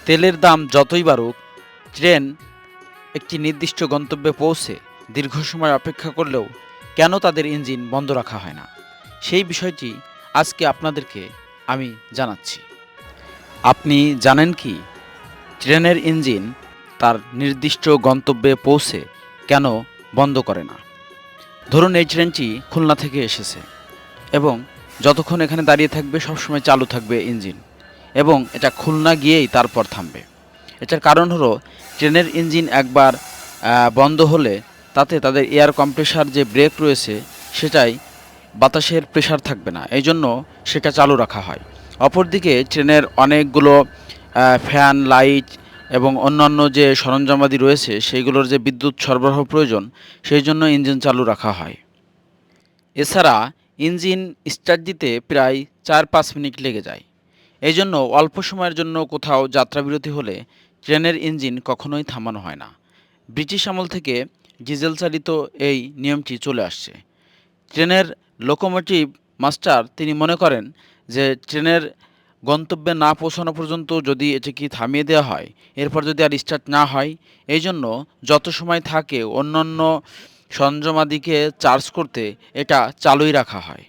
তেলের দাম যতই বাড়ুক, ট্রেন একটি নির্দিষ্ট গন্তব্যে পৌঁছে দীর্ঘ সময় অপেক্ষা করলেও কেন তাদের ইঞ্জিন বন্ধ রাখা হয় না, সেই বিষয়টি আজকে আপনাদেরকে আমি জানাচ্ছি। আপনি জানেন কি ট্রেনের ইঞ্জিন তার নির্দিষ্ট গন্তব্যে পৌঁছে কেন বন্ধ করে না? ধরুন এই ট্রেনটি খুলনা থেকে এসেছে এবং যতক্ষণ এখানে দাঁড়িয়ে থাকবে সবসময় চালু থাকবে ইঞ্জিন, এবং এটা খুলনা গিয়েই তারপর থামবে। এটার কারণ হলো ট্রেনের ইঞ্জিন একবার বন্ধ হলে তাতে তাদের এয়ার কম্প্রেসার যে ব্রেক রয়েছে সেটাই বাতাসের প্রেসার থাকবে না, এই জন্য সেটা চালু রাখা হয়। অপরদিকে ট্রেনের অনেকগুলো ফ্যান, লাইট এবং অন্যান্য যে সরঞ্জামাদি রয়েছে সেইগুলোর যে বিদ্যুৎ সরবরাহ প্রয়োজন, সেই জন্য ইঞ্জিন চালু রাখা হয়। এছাড়া ইঞ্জিন স্টার্ট দিতে প্রায় ৪-৫ মিনিট লেগে যায়। এই জন্য অল্প সময়ের জন্য কোথাও যাত্রাবিরতি হলে ট্রেনের ইঞ্জিন কখনোই থামানো হয় না। ব্রিটিশ আমল থেকে ডিজেল চালিত এই নিয়মটি চলে আসছে। ট্রেনের লোকোমোটিভ মাস্টার তিনি মনে করেন যে ট্রেনের গন্তব্যে না পৌঁছানো পর্যন্ত যদি এটিকে থামিয়ে দেওয়া হয়, এরপর যদি আর স্টার্ট না হয়, এই জন্য যত সময় থাকে অন্যান্য সরঞ্জামাদিকে চার্জ করতে এটা চালুই রাখা হয়।